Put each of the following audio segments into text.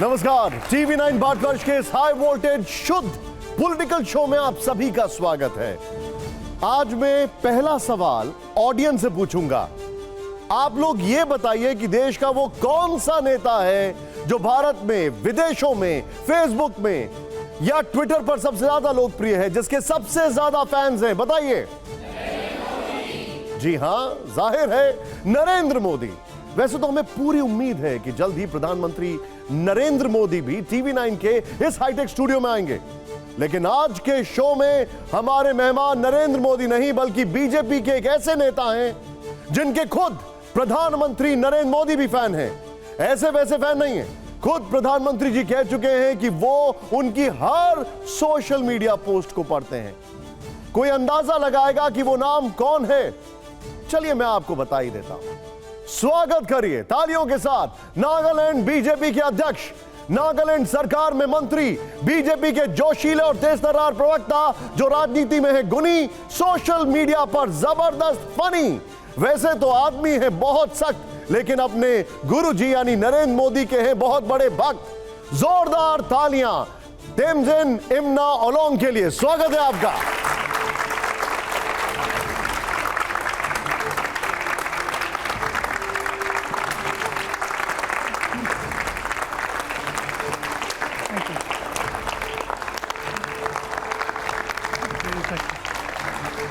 नमस्कार, टीवी 9 भारतवर्ष के इस हाई वोल्टेज शुद्ध पॉलिटिकल शो में आप सभी का स्वागत है। आज मैं पहला सवाल ऑडियंस से पूछूंगा। आप लोग ये बताइए कि देश का वो कौन सा नेता है जो भारत में, विदेशों में, फेसबुक में या ट्विटर पर सबसे ज्यादा लोकप्रिय है, जिसके सबसे ज्यादा फैंस हैं? बताइए। जी हां, जाहिर है नरेंद्र मोदी। वैसे तो हमें पूरी उम्मीद है कि जल्द ही प्रधानमंत्री नरेंद्र मोदी भी टीवी 9 के इस हाईटेक स्टूडियो में आएंगे, लेकिन आज के शो में हमारे मेहमान नरेंद्र मोदी नहीं बल्कि बीजेपी के एक ऐसे नेता हैं जिनके खुद प्रधानमंत्री नरेंद्र मोदी भी फैन हैं। ऐसे वैसे फैन नहीं है, खुद प्रधानमंत्री जी कह चुके हैं कि वो उनकी हर सोशल मीडिया पोस्ट को पढ़ते हैं। कोई अंदाजा लगाएगा कि वो नाम कौन है? चलिए मैं आपको बता ही देता हूं। स्वागत करिए तालियों के साथ नागालैंड बीजेपी के अध्यक्ष, नागालैंड सरकार में मंत्री, बीजेपी के जोशीले और तेज तर्रार प्रवक्ता जो राजनीति में है गुनी, सोशल मीडिया पर जबरदस्त फनी। वैसे तो आदमी है बहुत सख्त, लेकिन अपने गुरुजी यानी नरेंद्र मोदी के हैं बहुत बड़े भक्त। जोरदार तालियां तेमजिन इम्ना ओलोंग के लिए। स्वागत है आपका।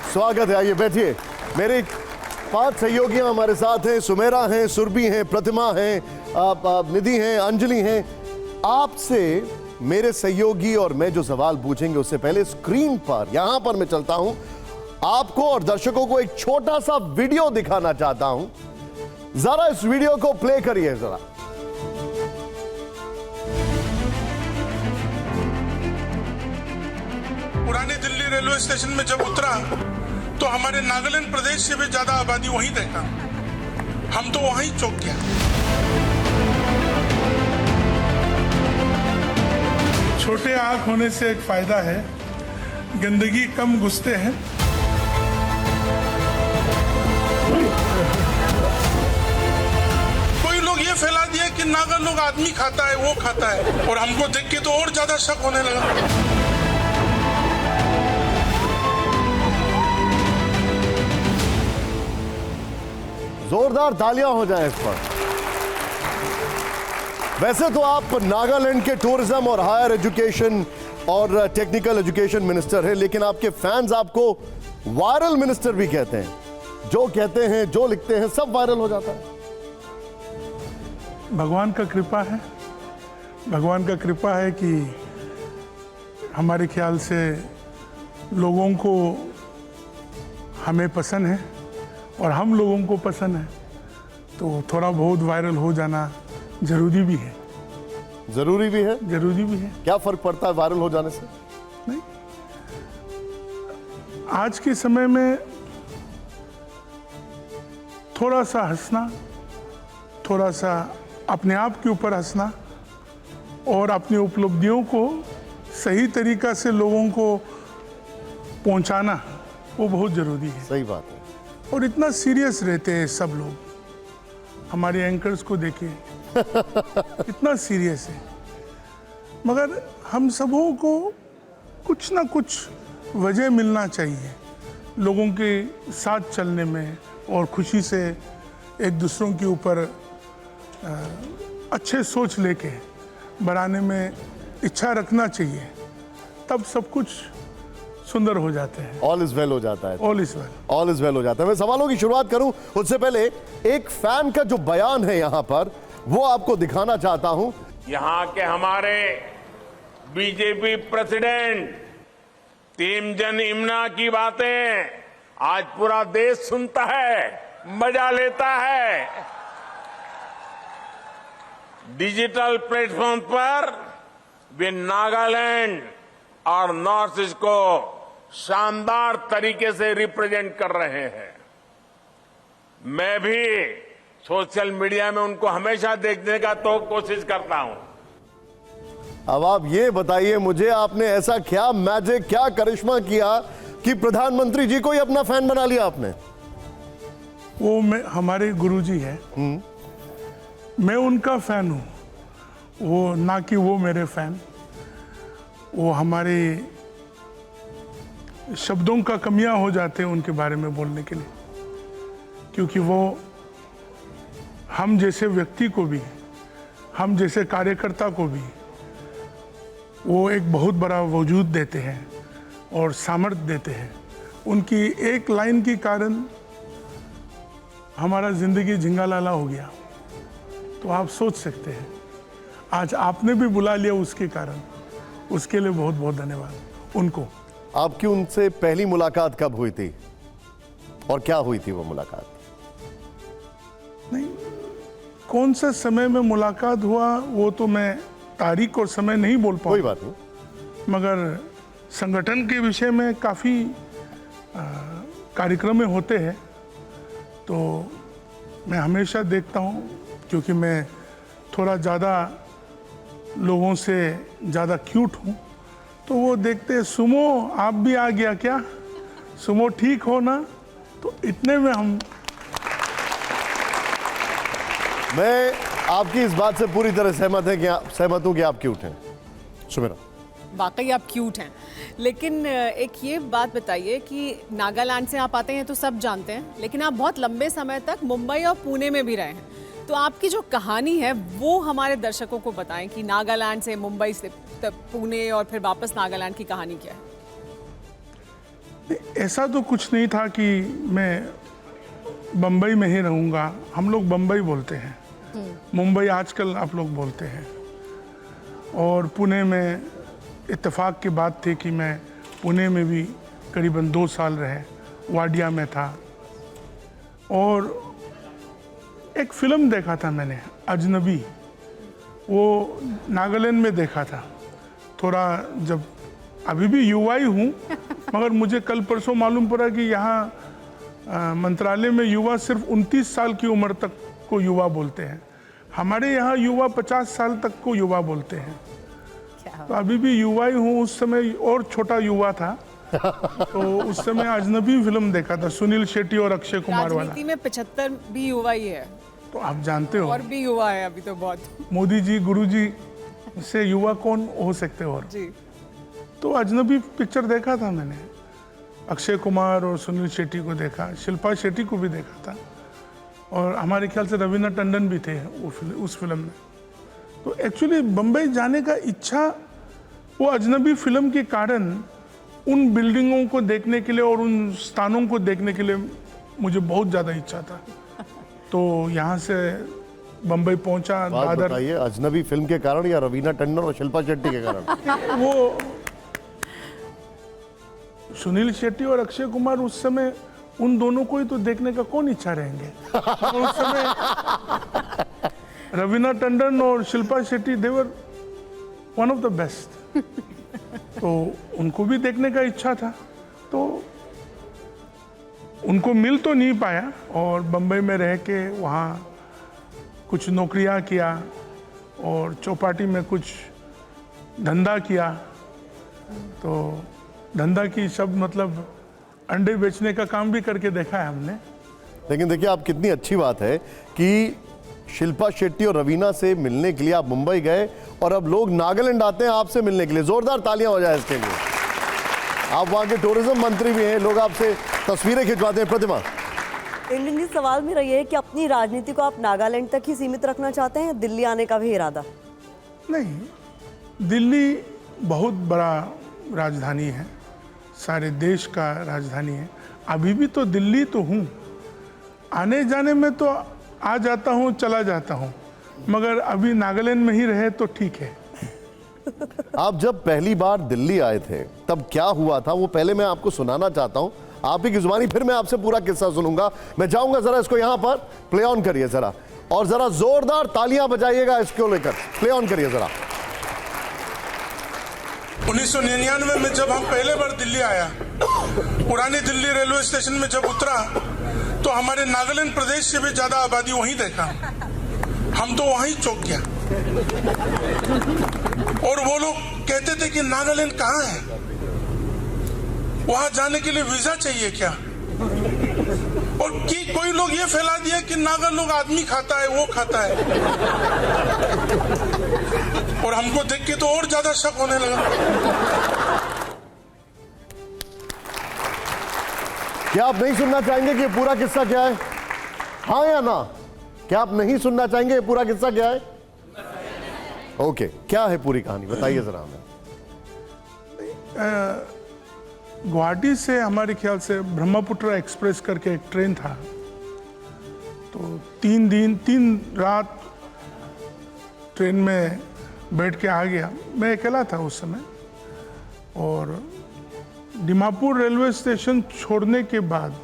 स्वागत है, आइए बैठिए। मेरे 5 सहयोगियां हमारे साथ हैं। सुमेरा हैं, सुरभि हैं, प्रतिमा हैं, निधि हैं, अंजलि हैं। आपसे मेरे सहयोगी और मैं जो सवाल पूछेंगे उससे पहले स्क्रीन पर यहां पर मैं चलता हूं, आपको और दर्शकों को एक छोटा सा वीडियो दिखाना चाहता हूं। जरा इस वीडियो को प्ले करिए जरा। पुरानी दिल्ली रेलवे स्टेशन में जब उतरा तो हमारे नागालैंड प्रदेश से भी ज्यादा आबादी वहीं देखा। हम तो वहीं चौंक गया। छोटे आंख होने से एक फायदा है, गंदगी कम घुसते हैं। कोई लोग ये फैला दिया कि नागा लोग आदमी खाता है, वो खाता है, और हमको देख के तो और ज्यादा शक होने लगा। जोरदार तालियां हो जाएं इस पर। वैसे तो आप नागालैंड के टूरिज्म और हायर एजुकेशन और टेक्निकल एजुकेशन मिनिस्टर हैं, लेकिन आपके फैंस आपको वायरल मिनिस्टर भी कहते हैं। जो कहते हैं, जो लिखते हैं, सब वायरल हो जाता है। भगवान का कृपा है। भगवान का कृपा है कि हमारे ख्याल से लोगों को हमें पसंद है और हम लोगों को पसंद है, तो थोड़ा बहुत वायरल हो जाना जरूरी भी है। जरूरी भी है? जरूरी भी है। क्या फर्क पड़ता है वायरल हो जाने से? नहीं, आज के समय में थोड़ा सा हंसना, थोड़ा सा अपने आप के ऊपर हंसना और अपनी उपलब्धियों को सही तरीका से लोगों को पहुंचाना, वो बहुत जरूरी है। सही बात है। और इतना सीरियस रहते हैं सब लोग। हमारे एंकर्स को देखिए इतना सीरियस है, मगर हम सबों को कुछ ना कुछ वजह मिलना चाहिए लोगों के साथ चलने में और खुशी से एक दूसरों के ऊपर अच्छे सोच लेके बढ़ाने में इच्छा रखना चाहिए, तब सब कुछ सुंदर हो जाते हैं। ऑल इज वेल हो जाता है। All is well. All is well हो जाता है। मैं सवालों की शुरुआत करूं उससे पहले एक फैन का जो बयान है यहां पर, वो आपको दिखाना चाहता हूं। यहाँ के हमारे बीजेपी प्रेसिडेंट तेमजिन इम्ना की बातें आज पूरा देश सुनता है, मजा लेता है। डिजिटल प्लेटफॉर्म पर वे नागालैंड और नॉर्थ ईस्ट को शानदार तरीके से रिप्रेजेंट कर रहे हैं। मैं भी सोशल मीडिया में उनको हमेशा देखने का तो कोशिश करता हूं। अब आप ये बताइए मुझे, आपने ऐसा क्या मैजिक, क्या करिश्मा किया कि प्रधानमंत्री जी को ही अपना फैन बना लिया आपने? वो हमारे गुरुजी हैं, मैं उनका फैन हूँ वो ना कि वो मेरे फैन, वो हमारे शब्दों का कमियां हो जाते हैं उनके बारे में बोलने के लिए, क्योंकि वो हम जैसे व्यक्ति को भी, हम जैसे कार्यकर्ता को भी वो एक बहुत बड़ा वजूद देते हैं और सामर्थ्य देते हैं। उनकी एक लाइन के कारण हमारा जिंदगी झिंगालाला हो गया। तो आप सोच सकते हैं, आज आपने भी बुला लिया उसके कारण, उसके लिए बहुत बहुत धन्यवाद उनको। आपकी उनसे पहली मुलाकात कब हुई थी और क्या हुई थी वो मुलाकात? नहीं, कौन सा समय में मुलाकात हुआ वो तो मैं तारीख और समय नहीं बोल कोई पाऊँ, बात नहीं। मगर संगठन के विषय में काफ़ी कार्यक्रम होते हैं, तो मैं हमेशा देखता हूँ, क्योंकि मैं थोड़ा ज़्यादा लोगों से ज़्यादा क्यूट हूँ, तो वो देखते हैं सुमो आप भी आ गया क्या, सुमो ठीक हो ना, तो इतने में हम। मैं आपकी इस बात से पूरी तरह सहमत हूं कि आप क्यूट हैं सुमिरा। वाकई आप क्यूट हैं, लेकिन एक ये बात बताइए कि नागालैंड से आप आते हैं तो सब जानते हैं, लेकिन आप बहुत लंबे समय तक मुंबई और पुणे में भी रहे हैं, तो आपकी जो कहानी है वो हमारे दर्शकों को बताएं कि नागालैंड से, मुंबई से पुणे और फिर वापस नागालैंड की कहानी क्या है? ऐसा तो कुछ नहीं था कि मैं बम्बई में ही रहूँगा। हम लोग बम्बई बोलते हैं, मुंबई आजकल आप लोग बोलते हैं। और पुणे में इत्तेफाक की बात थी कि मैं पुणे में भी करीबन 2 साल रहे, वाडिया में था। और एक फिल्म देखा था मैंने, अजनबी, वो नागालैंड में देखा था। थोड़ा जब अभी भी युवा ही हूँ, मगर मुझे कल परसों मालूम पड़ा कि यहाँ मंत्रालय में युवा सिर्फ 29 साल की उम्र तक को युवा बोलते हैं। हमारे यहाँ युवा 50 साल तक को युवा बोलते हैं। तो अभी भी युवा ही हूँ, उस समय और छोटा युवा था। तो उस समय अजनबी फिल्म देखा था, सुनील शेट्टी और अक्षय कुमार वाला। राजनीति में 75 भी युवा ही है, तो आप जानते हो, और भी युवा है अभी तो बहुत। मोदी जी, गुरु जी से युवा कौन हो सकते और। जी। तो अजनबी पिक्चर देखा था मैंने, अक्षय कुमार और सुनील शेट्टी को देखा, शिल्पा शेट्टी को भी देखा था, और हमारे ख्याल से रवीना टंडन भी थे उस फिल्म में। तो एक्चुअली बम्बई जाने का इच्छा वो अजनबी फिल्म के कारण, उन बिल्डिंगों को देखने के लिए और उन स्थानों को देखने के लिए मुझे बहुत ज़्यादा इच्छा था। तो यहाँ से बम्बई पहुँचा। बात बताइए, अजनबी फिल्म के कारण या रवीना टंडन और शिल्पा शेट्टी के कारण? वो सुनील शेट्टी और अक्षय कुमार, उस समय उन दोनों को ही तो देखने का कौन इच्छा रहेंगे। तो उस समय रवीना टंडन और शिल्पा शेट्टी, दे वर वन ऑफ द बेस्ट। तो उनको भी देखने का इच्छा था, तो उनको मिल तो नहीं पाया, और बम्बई में रह के वहाँ कुछ नौकरियाँ किया और चौपाटी में कुछ धंधा किया। तो धंधा की शब्द मतलब अंडे बेचने का काम भी करके देखा है हमने। लेकिन देखिए, आप कितनी अच्छी बात है कि शिल्पा शेट्टी और रवीना से मिलने के लिए आप मुंबई गए, और अब लोग नागालैंड आते हैं आपसे मिलने के लिए। जोरदार तालियां हो जाए इसके लिए। आप वहां के टूरिज्म मंत्री भी हैं, लोग आपसे तस्वीरें खिंचवाते हैं। प्रतिमा, इंडियन जी, सवाल मेरा ये है कि अपनी राजनीति को आप नागालैंड तक ही सीमित रखना चाहते हैं, दिल्ली आने का भी इरादा? नहीं, दिल्ली बहुत बड़ा राजधानी है, सारे देश का राजधानी है। अभी भी तो दिल्ली तो हूँ, आने जाने में तो आ जाता हूँ, चला जाता हूँ, मगर अभी नागालैंड में ही रहे तो ठीक है। आप जब पहली बार दिल्ली आए थे तब क्या हुआ था वो पहले मैं आपको सुनाना चाहता हूं, आप ही की जुबानी, फिर मैं आपसे पूरा किस्सा सुनूंगा। मैं चाहूंगा जरा इसको यहां पर प्ले ऑन करिए जरा, और जरा जोरदार तालियां बजाइएगा इसको लेकर। प्ले ऑन करिए जरा। 1999 में जब हम पहले बार दिल्ली आया, पुरानी दिल्ली रेलवे स्टेशन में जब उतरा, तो हमारे नागालैंड प्रदेश से भी ज्यादा आबादी वहीं देखा। हम तो वहीं चौंक गया, और वो लोग कहते थे कि नागालैंड कहाँ है, वहां जाने के लिए वीजा चाहिए क्या? और कि कोई लोग ये फैला दिया कि नागा लोग आदमी खाता है, वो खाता है। हमको देख के तो और ज्यादा शक होने लगा। क्या आप नहीं सुनना चाहेंगे कि ये पूरा किस्सा क्या है? हाँ या ना? क्या आप नहीं सुनना चाहेंगे ये पूरा किस्सा क्या है? ओके, क्या है पूरी कहानी, बताइए जरा हमें। गुवाहाटी से हमारे ख्याल से ब्रह्मपुत्र एक्सप्रेस करके एक ट्रेन था, तो 3 रात ट्रेन में बैठ के आ गया। मैं अकेला था उस समय, और दीमापुर रेलवे स्टेशन छोड़ने के बाद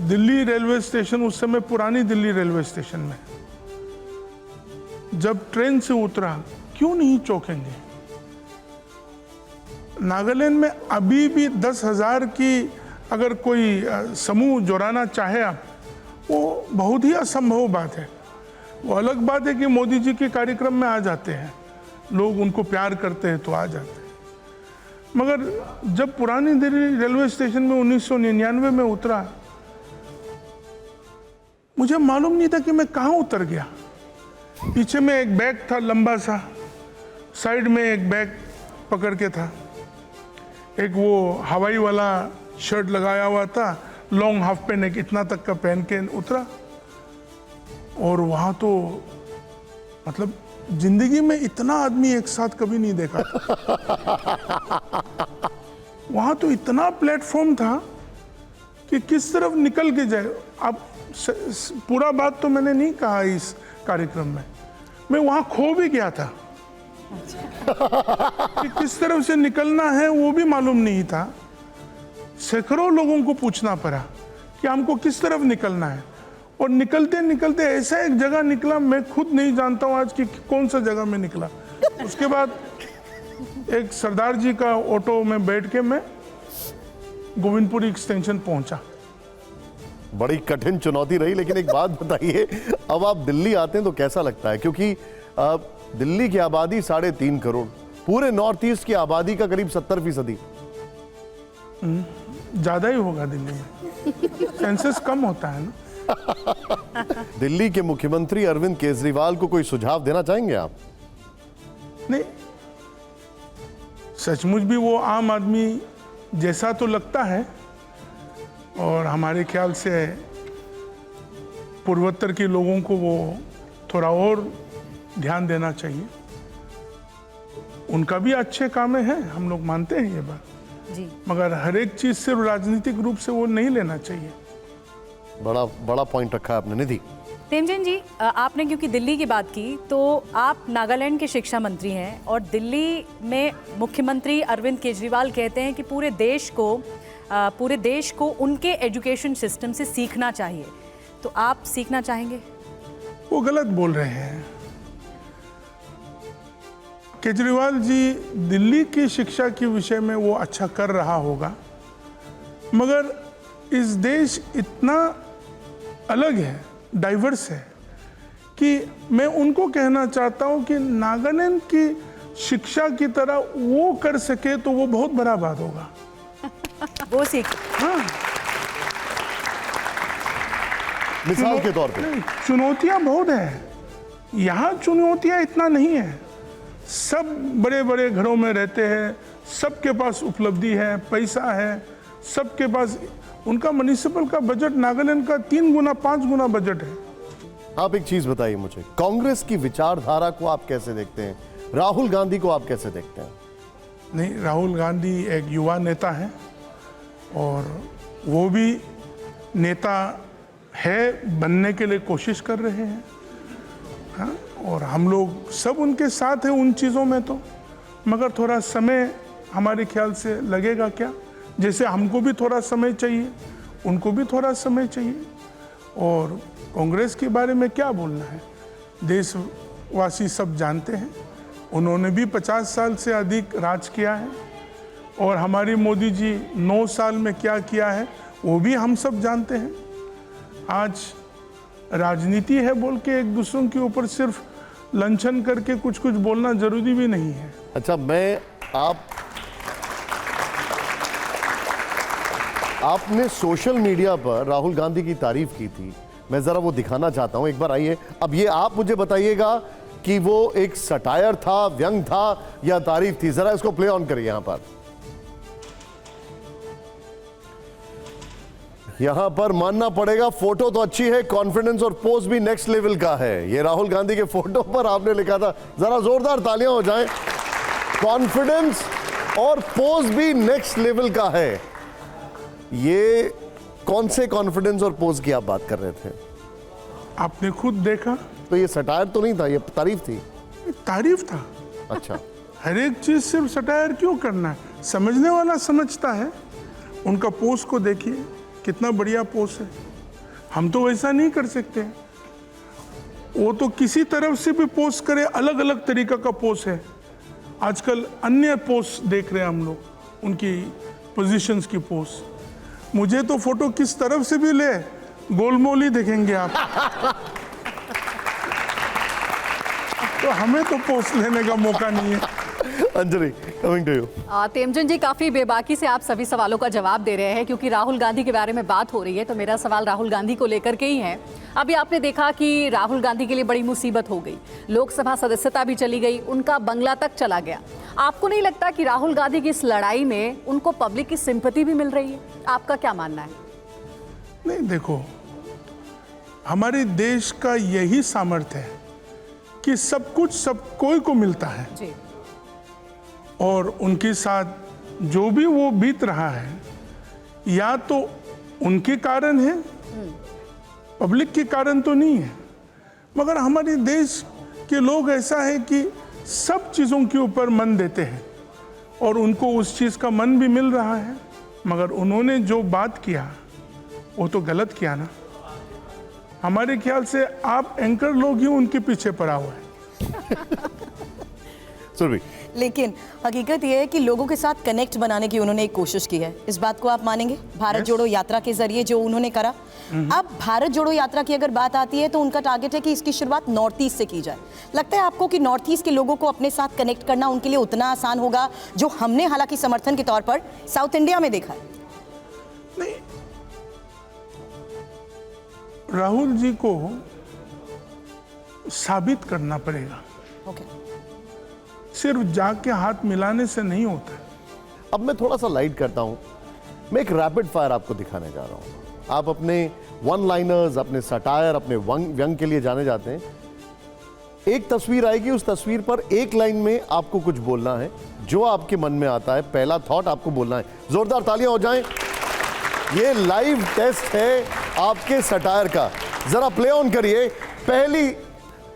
दिल्ली रेलवे स्टेशन, उस समय पुरानी दिल्ली रेलवे स्टेशन में जब ट्रेन से उतरा, क्यों नहीं चौंकेंगे। नागालैंड में अभी भी 10,000 की अगर कोई समूह जोड़ाना चाहे आप, वो बहुत ही असंभव बात है। वो अलग बात है कि मोदी जी के कार्यक्रम में आ जाते हैं, लोग उनको प्यार करते हैं तो आ जाते हैं, मगर जब पुरानी दिल्ली रेलवे स्टेशन में 1999 में उतरा, मुझे मालूम नहीं था कि मैं कहाँ उतर गया। पीछे में एक बैग था लंबा सा, साइड में एक बैग पकड़ के था, एक वो हवाई वाला शर्ट लगाया हुआ था, लॉन्ग हाफ पैंट एक इतना तक का पहन के उतरा। और वहाँ तो मतलब जिंदगी में इतना आदमी एक साथ कभी नहीं देखा। वहाँ तो इतना प्लेटफॉर्म था कि किस तरफ निकल के जाए। अब पूरा बात तो मैंने नहीं कहा इस कार्यक्रम में, मैं वहाँ खो भी गया था। कि किस तरफ से निकलना है वो भी मालूम नहीं था। सैकड़ों लोगों को पूछना पड़ा कि हमको किस तरफ निकलना है, और निकलते निकलते ऐसा एक जगह निकला, मैं खुद नहीं जानता हूँ आज कि कौन सा जगह में निकला। उसके बाद एक सरदार जी का ऑटो में बैठ के मैं गोविंदपुरी एक्सटेंशन पहुंचा। बड़ी कठिन चुनौती रही, लेकिन एक बात बताइए, अब आप दिल्ली आते हैं तो कैसा लगता है? क्योंकि दिल्ली की आबादी 3.5 करोड़, पूरे नॉर्थ ईस्ट की आबादी का करीब 70%। ज्यादा ही होगा दिल्ली में, सेंसस कम होता है ना। दिल्ली के मुख्यमंत्री अरविंद केजरीवाल को कोई सुझाव देना चाहेंगे आप? नहीं, सचमुच भी वो आम आदमी जैसा तो लगता है, और हमारे ख्याल से पूर्वोत्तर के लोगों को वो थोड़ा और ध्यान देना चाहिए। उनका भी अच्छे काम हैं, हम लोग मानते हैं ये बात जी, मगर हर एक चीज सिर्फ राजनीतिक रूप से वो नहीं लेना चाहिए। बड़ा पॉइंट रखा है आपने। निधि, तेमजन जी, आपने क्योंकि दिल्ली की बात की, तो आप नागालैंड के शिक्षा मंत्री हैं, और दिल्ली में मुख्यमंत्री अरविंद केजरीवाल कहते हैं कि पूरे देश को उनके एजुकेशन सिस्टम से सीखना चाहिए, तो आप सीखना चाहेंगे? वो गलत बोल रहे हैं। केजरीवाल जी दिल्ली की शिक्षा के विषय में वो अच्छा कर रहा होगा, मगर इस देश इतना अलग है, डाइवर्स है, कि मैं उनको कहना चाहता हूं कि नागालैंड की शिक्षा की तरह वो कर सके तो वो बहुत बड़ा बात होगा। वो सीख, हाँ, मिसाल के तौर पे चुनौतियां बहुत हैं, यहाँ चुनौतियां इतना नहीं है। सब बड़े बड़े घरों में रहते हैं, सबके पास उपलब्धि है, पैसा है, सबके पास। उनका म्युनिसिपल का बजट नागालैंड का 3 गुना 5 गुना बजट है। आप एक चीज बताइए मुझे, कांग्रेस की विचारधारा को आप कैसे देखते हैं? राहुल गांधी को आप कैसे देखते हैं? नहीं, राहुल गांधी एक युवा नेता है, और वो भी नेता है बनने के लिए कोशिश कर रहे हैं। हाँ, और हम लोग सब उनके साथ हैं उन चीज़ों में, तो मगर थोड़ा समय हमारे ख्याल से लगेगा। क्या, जैसे हमको भी थोड़ा समय चाहिए, उनको भी थोड़ा समय चाहिए। और कांग्रेस के बारे में क्या बोलना है, देशवासी सब जानते हैं। उन्होंने भी 50 साल से अधिक राज किया है, और हमारी मोदी जी 9 साल में क्या किया है वो भी हम सब जानते हैं। आज राजनीति है बोल के एक दूसरों के ऊपर सिर्फ लंछन करके कुछ कुछ बोलना जरूरी भी नहीं है। अच्छा, आपने सोशल मीडिया पर राहुल गांधी की तारीफ की थी, मैं जरा वो दिखाना चाहता हूं, एक बार आइए। अब ये आप मुझे बताइएगा कि वो एक सटायर था, व्यंग था या तारीफ थी? जरा इसको प्ले ऑन करिए। यहां पर मानना पड़ेगा, फोटो तो अच्छी है, कॉन्फिडेंस और पोज भी नेक्स्ट लेवल का है। ये राहुल गांधी के फोटो पर आपने लिखा था, जरा जोरदार तालियां हो जाएं। कॉन्फिडेंस और पोज भी नेक्स्ट लेवल का है। ये कौन से कॉन्फिडेंस और पोज की आप बात कर रहे थे? आपने खुद देखा, तो ये सटायर तो नहीं था, ये तारीफ थी। तारीफ था। अच्छा, हर एक चीज सिर्फ सटायर क्यों करना है? समझने वाला समझता है। उनका पोस्ट को देखिए, कितना बढ़िया पोस्ट है। हम तो वैसा नहीं कर सकते। वो तो किसी तरफ से भी पोस्ट करे, अलग अलग तरीका का पोस्ट है। आजकल अन्य पोस्ट देख रहे हैं हम लोग, उनकी पोजीशंस की पोस्ट। मुझे तो फोटो किस तरफ से भी ले, गोलमोल ही देखेंगे आप। तो हमें तो पोस्ट लेने का मौका नहीं है। Anjali, coming to you. Temchand ji, काफ़ी बेबाकी से आप सभी सवालों का जवाब दे रहे हैं, क्योंकि राहुल गांधी के बारे में बात हो रही है। तो मेरा सवाल राहुल गांधी को लेकर के ही है। अभी आपने देखा कि राहुल गांधी के लिए बड़ी मुसीबत हो गई, लोकसभा सदस्यता भी चली गई, उनका बंगला तक चला गया। आपको नहीं लगता कि राहुल गांधी की इस लड़ाई में उनको पब्लिक की सिंपैथी भी मिल रही है? आपका क्या मानना है? नहीं, देखो, हमारे देश का यही सामर्थ्य है कि सब कुछ सब कोई को मिलता है। जी। और उनके साथ जो भी वो बीत रहा है, या तो उनके कारण है, पब्लिक के कारण तो नहीं है। मगर हमारे देश के लोग ऐसा है कि सब चीज़ों के ऊपर मन देते हैं और उनको उस चीज़ का मन भी मिल रहा है। मगर उन्होंने जो बात किया वो तो गलत किया ना। हमारे ख्याल से आप एंकर लोग ही उनके पीछे पड़ा हुआ है। सुरभि, लेकिन हकीकत यह है कि लोगों के साथ कनेक्ट बनाने की उन्होंने एक कोशिश की है। इस बात को आप मानेंगे? भारत जोड़ो यात्रा के जरिए जो उन्होंने करा। अब भारत जोड़ो यात्रा की अगर बात आती है तो उनका टारगेट है कि इसकी शुरुआत नॉर्थ ईस्ट से की जाए। लगता है आपको कि नॉर्थ ईस्ट के लोगों को अपने साथ कनेक्ट करना उनके लिए उतना आसान होगा जो हमने हालांकि समर्थन के तौर पर साउथ इंडिया में देखा है? नहीं, राहुल जी को साबित करना पड़ेगा। ओके। सिर्फ जाके हाथ मिलाने से नहीं होता। अब मैं थोड़ा सा लाइट करता हूं। मैं एक रैपिड फायर आपको दिखाने जा रहा हूं। आप अपने वन लाइनर्स, अपने सटायर, अपने व्यंग के लिए जाने जाते हैं। एक तस्वीर आएगी, उस तस्वीर पर एक लाइन में आपको कुछ बोलना है, जो आपके मन में आता है, पहला थॉट आपको बोलना है। जोरदार तालियां हो जाएं। ये लाइव टेस्ट है आपके सटायर का। जरा प्ले ऑन करिए। पहली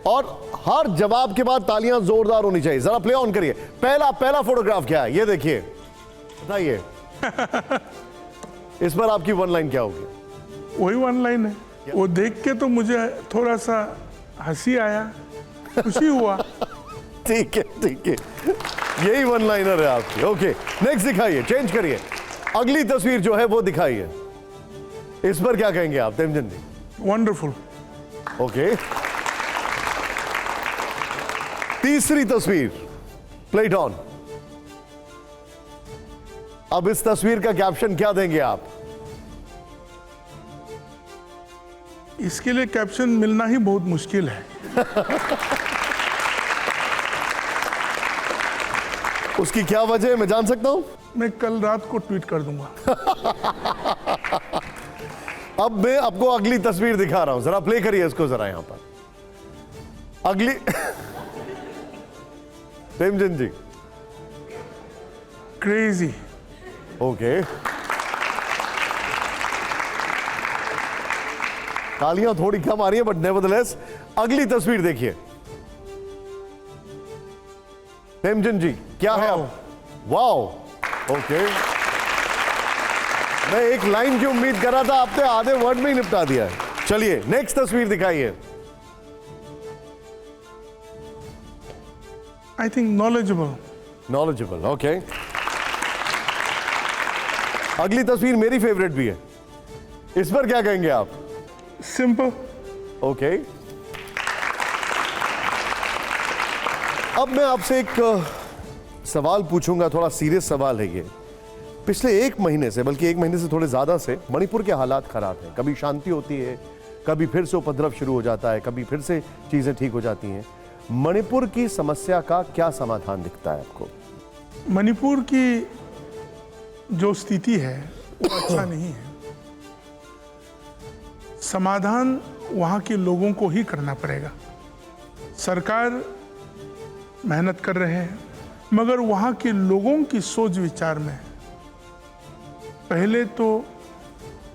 और हर जवाब के बाद तालियां जोरदार होनी चाहिए। जरा प्ले ऑन करिए। पहला फोटोग्राफ क्या है, ये देखिए, बताइए। इस पर आपकी वन लाइन क्या होगी? वही वन लाइन है। वो देख के तो मुझे थोड़ा सा हंसी आया, खुशी हुआ। ठीक है, ठीक है, यही वन लाइनर है आपकी। ओके, नेक्स्ट दिखाइए, चेंज करिए। अगली तस्वीर जो है वो दिखाइए। इस पर क्या कहेंगे आप, तेमचंद जी? वंडरफुल। ओके, तीसरी तस्वीर, प्ले इट ऑन। अब इस तस्वीर का कैप्शन क्या देंगे आप? इसके लिए कैप्शन मिलना ही बहुत मुश्किल है। उसकी क्या वजह है, मैं जान सकता हूं? मैं कल रात को ट्वीट कर दूंगा। अब मैं आपको अगली तस्वीर दिखा रहा हूं, जरा प्ले करिए इसको जरा। यहां पर अगली तेमचंद जी। क्रेजी। ओके, तालियां थोड़ी कम आ रही है, बट नेवरदलेस अगली तस्वीर देखिए। तेमचंद जी, क्या है? वाओ। ओके, मैं एक लाइन की उम्मीद कर रहा था, आपने आधे वर्ड में ही निपटा दिया है। चलिए नेक्स्ट तस्वीर दिखाइए। I think knowledgeable. Knowledgeable, okay. अगली तस्वीर मेरी फेवरेट भी है। इस पर क्या कहेंगे आप? सिंपल। ओके, अब मैं आपसे एक सवाल पूछूंगा, थोड़ा सीरियस सवाल है ये। पिछले एक महीने से, बल्कि एक महीने से थोड़े ज्यादा से, मणिपुर के हालात खराब हैं। कभी शांति होती है, कभी फिर से उपद्रव शुरू हो जाता है, कभी फिर से चीजें ठीक हो जाती हैं। मणिपुर की समस्या का क्या समाधान दिखता है आपको? मणिपुर की जो स्थिति है वो अच्छा नहीं है। समाधान वहाँ के लोगों को ही करना पड़ेगा। सरकार मेहनत कर रहे हैं, मगर वहाँ के लोगों की सोच विचार में पहले तो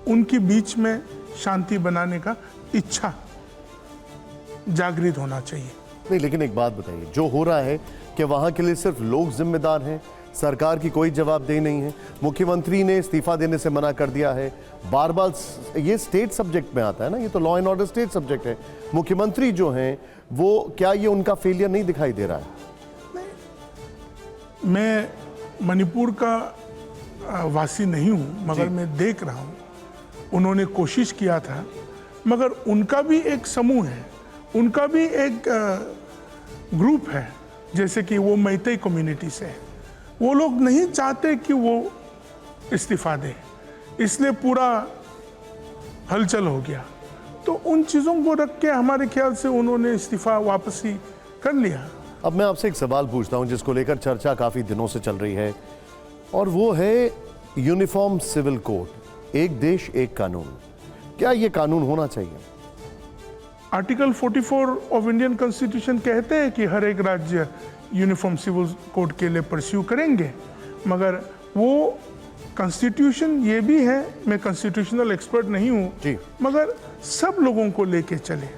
उनके बीच में शांति बनाने का इच्छा जागृत होना चाहिए। नहीं, लेकिन एक बात बताइए, जो हो रहा है कि वहां के लिए सिर्फ लोग जिम्मेदार हैं, सरकार की कोई जवाबदेही नहीं है। मुख्यमंत्री ने इस्तीफा देने से मना कर दिया है। बार बार ये स्टेट सब्जेक्ट में आता है ना, ये तो law and order state subject है। मुख्यमंत्री जो हैं वो, क्या ये उनका फेलियर नहीं दिखाई दे रहा है? मैं मणिपुर का वासी नहीं हूं, मगर मैं देख रहा हूं उन्होंने कोशिश किया था, मगर उनका भी एक समूह है, उनका भी एक ग्रुप है, जैसे कि वो मैतेई कम्युनिटी से है। वो लोग नहीं चाहते कि वो इस्तीफा दे, इसलिए पूरा हलचल हो गया। तो उन चीज़ों को रख के हमारे ख्याल से उन्होंने इस्तीफा वापसी कर लिया। अब मैं आपसे एक सवाल पूछता हूं जिसको लेकर चर्चा काफी दिनों से चल रही है, और वो है यूनिफॉर्म सिविल कोड, एक देश एक कानून। क्या ये कानून होना चाहिए? आर्टिकल 44 ऑफ इंडियन कॉन्स्टिट्यूशन कहते हैं कि हर एक राज्य यूनिफॉर्म सिविल कोड के लिए परस्यू करेंगे, मगर वो कॉन्स्टिट्यूशन ये भी है, मैं कॉन्स्टिट्यूशनल एक्सपर्ट नहीं जी। हूँ, मगर सब लोगों को लेके चले।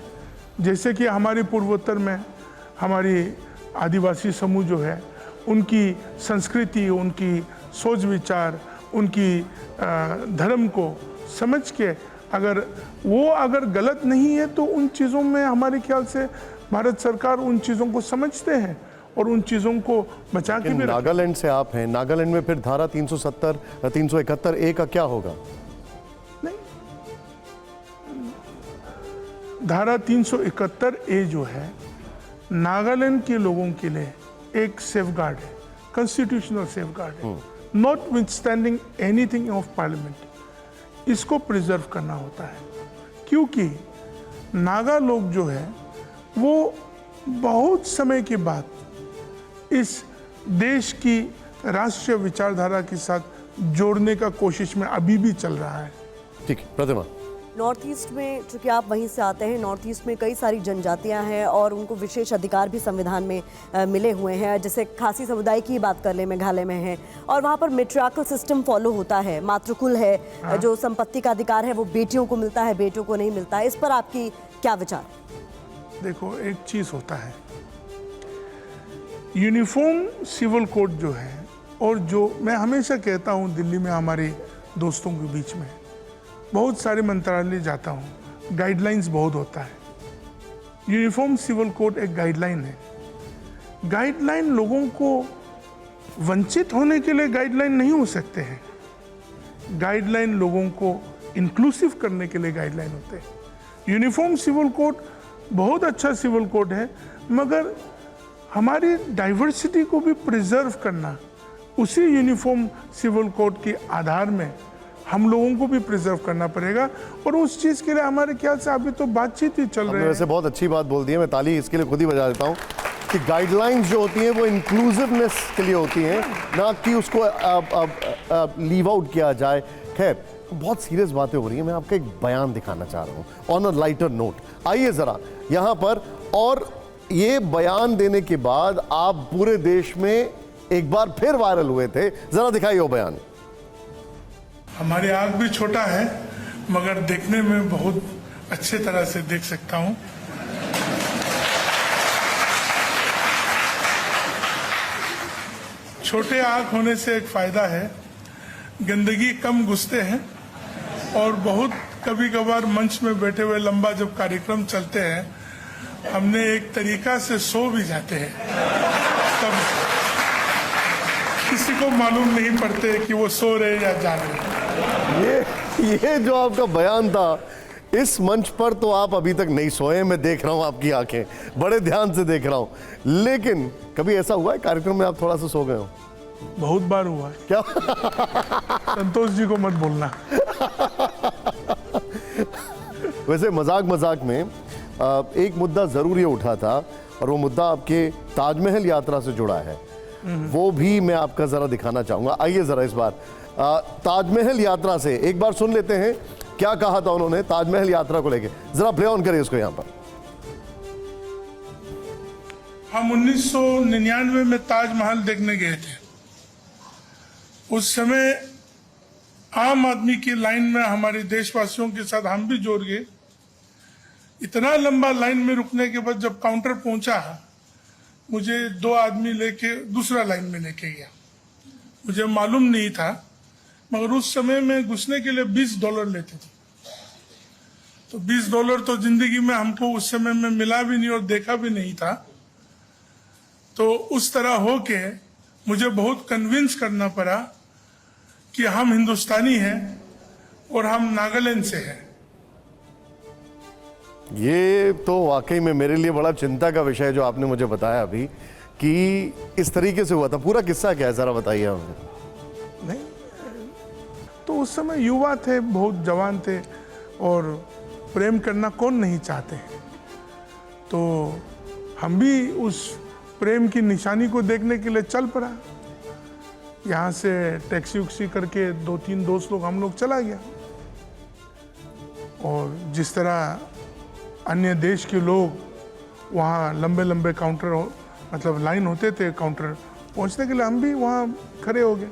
जैसे कि हमारे पूर्वोत्तर में हमारी आदिवासी समूह जो है, उनकी संस्कृति, उनकी सोच विचार, उनकी धर्म को समझ के अगर गलत नहीं है तो उन चीज़ों में हमारे ख्याल से भारत सरकार उन चीज़ों को समझते हैं और उन चीज़ों को बचा के भी। नागालैंड से आप हैं, नागालैंड में फिर धारा 370 371 ए का क्या होगा? नहीं, धारा 371 ए जो है नागालैंड के लोगों के लिए एक सेफगार्ड है, कॉन्स्टिट्यूशनल सेफगार्ड है, not withstanding anything of parliament. इसको प्रिजर्व करना होता है, क्योंकि नागा लोग जो है वो बहुत समय के बाद इस देश की राष्ट्रीय विचारधारा के साथ जोड़ने का कोशिश में अभी भी चल रहा है। ठीक, प्रतिमा। नॉर्थ ईस्ट में, चूंकि आप वहीं से आते हैं, नॉर्थ ईस्ट में कई सारी जनजातियां हैं और उनको विशेष अधिकार भी संविधान में मिले हुए हैं। जैसे खासी समुदाय की बात कर ले, मेघालय में है, और वहाँ पर मेट्रियार्कल सिस्टम फॉलो होता है, मातृकुल है। जो संपत्ति का अधिकार है वो बेटियों को मिलता है, बेटों को नहीं मिलता है। इस पर आपकी क्या विचार? देखो, एक चीज होता है, यूनिफॉर्म सिविल कोड जो है, और जो मैं हमेशा कहता हूँ दिल्ली में हमारे दोस्तों के बीच में बहुत सारे मंत्रालय जाता हूँ, गाइडलाइंस बहुत होता है। यूनिफॉर्म सिविल कोड एक गाइडलाइन है। गाइडलाइन लोगों को वंचित होने के लिए गाइडलाइन नहीं हो सकते हैं, गाइडलाइन लोगों को इंक्लूसिव करने के लिए गाइडलाइन होते हैं। यूनिफॉर्म सिविल कोड बहुत अच्छा सिविल कोड है, मगर हमारी डाइवर्सिटी को भी प्रिजर्व करना, उसी यूनिफॉर्म सिविल कोड के आधार में हम लोगों को भी प्रिजर्व करना पड़ेगा, और उस चीज के लिए हमारे ख्याल से अभी तो बातचीत ही चल रही है। वैसे बहुत अच्छी बात बोल दी है, मैं ताली इसके लिए खुद ही बजा देता हूँ कि गाइडलाइंस जो होती हैं वो इंक्लूसिवनेस के लिए होती हैं, ना कि उसको लीव आउट किया जाए। खैर, बहुत सीरियस बातें हो रही हैं, मैं आपको एक बयान दिखाना चाह रहा हूँ ऑन अ लाइटर नोट। आइए जरा यहाँ पर, और ये बयान देने के बाद आप पूरे देश में एक बार फिर वायरल हुए थे, जरा दिखाइए वो बयान। हमारी आँख भी छोटा है, मगर देखने में बहुत अच्छे तरह से देख सकता हूँ। छोटे आँख होने से एक फायदा है, गंदगी कम घुसते हैं, और बहुत कभी कभार मंच में बैठे हुए लंबा जब कार्यक्रम चलते हैं, हमने एक तरीका से सो भी जाते हैं, तब किसी को मालूम नहीं पड़ते कि वो सो रहे या जाग रहे। ये जो आपका बयान था, इस मंच पर तो आप अभी तक नहीं सोए, मैं देख रहा हूं आपकी आंखें, बड़े ध्यान से देख रहा हूं। लेकिन कभी ऐसा हुआ है कार्यक्रम में आप थोड़ा सा सो गए हो? बहुत बार हुआ है। क्या? संतोष जी को मत बोलना। वैसे मजाक मजाक में एक मुद्दा जरूर ये उठा था, और वो मुद्दा आपके ताजमहल यात्रा से जुड़ा है, वो भी मैं आपका जरा दिखाना चाहूंगा। आइए जरा इस बार ताजमहल यात्रा से एक बार सुन लेते हैं क्या कहा था उन्होंने ताजमहल यात्रा को लेके। जरा प्ले ऑन करिए इसको यहां पर। हम 1999 में ताजमहल देखने गए थे। उस समय आम आदमी की लाइन में हमारे देशवासियों के साथ हम भी जोड़ गए। इतना लंबा लाइन में रुकने के बाद जब काउंटर पहुंचा, मुझे 2 आदमी लेके दूसरा लाइन में लेके गया। मुझे मालूम नहीं था, मगर उस समय में घुसने के लिए $20 लेते थे। तो $20 तो जिंदगी में हमको उस समय में मिला भी नहीं और देखा भी नहीं था। तो उस तरह होके मुझे बहुत कन्विंस करना पड़ा कि हम हिंदुस्तानी हैं और हम नागालैंड से हैं। ये तो वाकई में मेरे लिए बड़ा चिंता का विषय है जो आपने मुझे बताया अभी कि इस तरीके से हुआ था। पूरा किस्सा क्या है जरा बताइए हमें। नहीं, तो उस समय युवा थे, बहुत जवान थे, और प्रेम करना कौन नहीं चाहते। तो हम भी उस प्रेम की निशानी को देखने के लिए चल पड़ा। यहाँ से टैक्सी उक्सी करके 2-3 दोस्त लोग हम लोग चला गया। और जिस तरह अन्य देश के लोग वहाँ लंबे लंबे काउंटर मतलब लाइन होते थे काउंटर पहुँचने के लिए, हम भी वहाँ खड़े हो गए।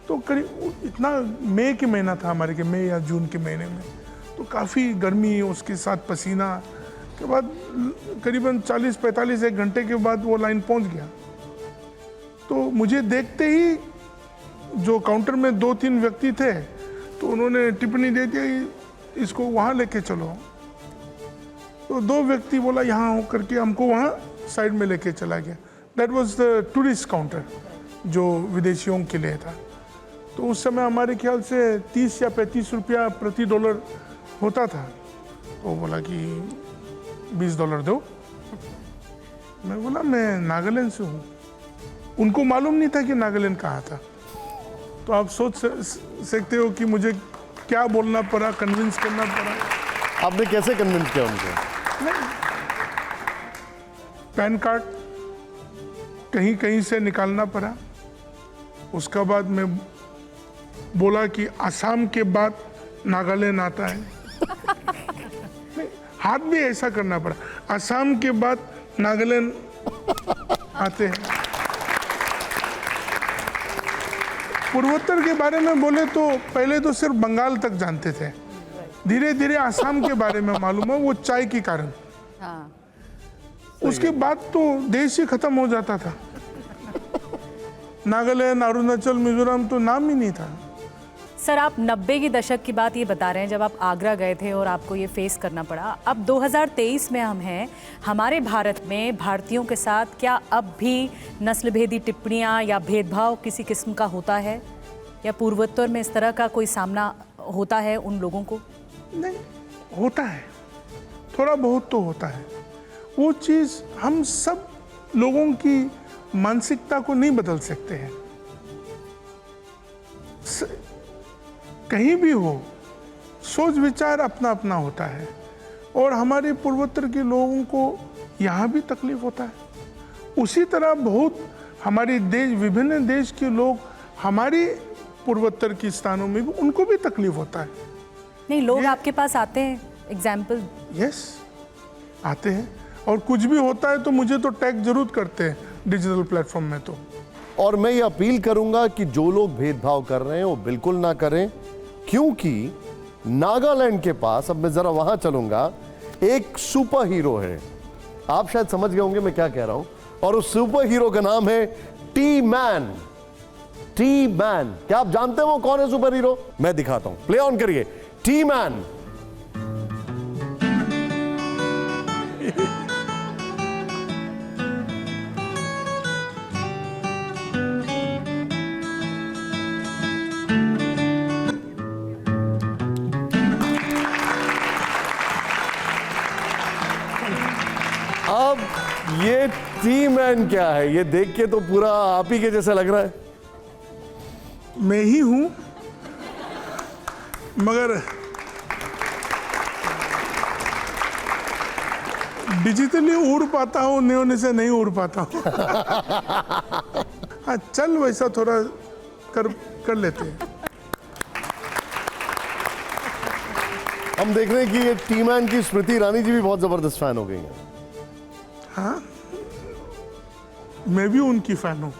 तो करीब इतना मई के महीना था हमारे के, मई या जून के महीने में, तो काफ़ी गर्मी, उसके साथ पसीना के बाद करीबन 40-45 एक घंटे के बाद वो लाइन पहुँच गया। तो मुझे देखते ही जो काउंटर में 2-3 व्यक्ति थे, तो उन्होंने टिप्पणी दे दी इसको वहाँ लेके चलो। तो 2 व्यक्ति बोला यहाँ हो करके हमको वहाँ साइड में लेके चला गया। That was the tourist counter जो विदेशियों के लिए था। तो उस समय हमारे ख्याल से 30 या 35 रुपया प्रति डॉलर होता था। तो बोला कि $20 दो। मैं बोला मैं नागालैंड से हूँ। उनको मालूम नहीं था कि नागालैंड कहाँ था। तो आप सोच सकते हो कि मुझे क्या बोलना पड़ा, कन्विंस करना पड़ा। आपने कैसे कन्विंस किया उनको? पैन कार्ड कहीं कहीं से निकालना पड़ा। उसका बाद मैं बोला कि असम के बाद नागालैंड आता है। नहीं, हाथ भी ऐसा करना पड़ा, असम के बाद नागालैंड आते हैं। पूर्वोत्तर के बारे में बोले तो पहले तो सिर्फ बंगाल तक जानते थे, धीरे धीरे असम के बारे में मालूम है, वो चाय के कारण। हाँ। उसके बाद तो देश ही खत्म हो जाता था। नागालैंड, अरुणाचल, मिजोरम तो नाम ही नहीं था। सर, आप 90 के दशक की बात ये बता रहे हैं जब आप आगरा गए थे और आपको ये फेस करना पड़ा। अब 2023 में हम हैं। हमारे भारत में भारतीयों के साथ क्या अब भी नस्लभेदी टिप्पणियाँ या भेदभाव किसी किस्म का होता है, या पूर्वोत्तर में इस तरह का कोई सामना होता है उन लोगों को? नहीं, होता है, थोड़ा बहुत तो होता है। वो चीज़ हम सब लोगों की मानसिकता को नहीं बदल सकते हैं। कहीं भी हो, सोच विचार अपना अपना होता है। और हमारे पूर्वोत्तर के लोगों को यहाँ भी तकलीफ होता है। उसी तरह बहुत हमारे देश, विभिन्न देश के लोग हमारी पूर्वोत्तर के स्थानों में भी, उनको भी तकलीफ होता है। नहीं, लोग आपके पास आते हैं, एग्जाम्पल? यस, आते हैं। और कुछ भी होता है तो मुझे तो टैग जरूर करते हैं डिजिटल प्लेटफॉर्म में। तो और मैं ये अपील करूंगा कि जो लोग भेदभाव कर रहे हैं वो बिल्कुल ना करें, क्योंकि नागालैंड के पास, अब मैं जरा वहां चलूंगा, एक सुपर हीरो है। आप शायद समझ गए होंगे मैं क्या कह रहा हूं, और उस सुपर हीरो का नाम है टी मैन। टी मैन, क्या आप जानते हैं वो कौन है सुपर हीरो? मैं दिखाता हूं, प्ले ऑन करिए। T man. अब ये टी मैन क्या है? ये देख के तो पूरा आप ही के जैसा लग रहा है। मैं ही हूं, मगर डिजिटली उड़ पाता हूँ, नहीं होने से नहीं उड़ पाता हूँ। हाँ, चल वैसा थोड़ा कर लेते हैं। हम देख रहे हैं कि ये टी मैन की स्मृति ईरानी जी भी बहुत जबरदस्त फैन हो गई हैं। हाँ, मैं भी उनकी फैन हूँ।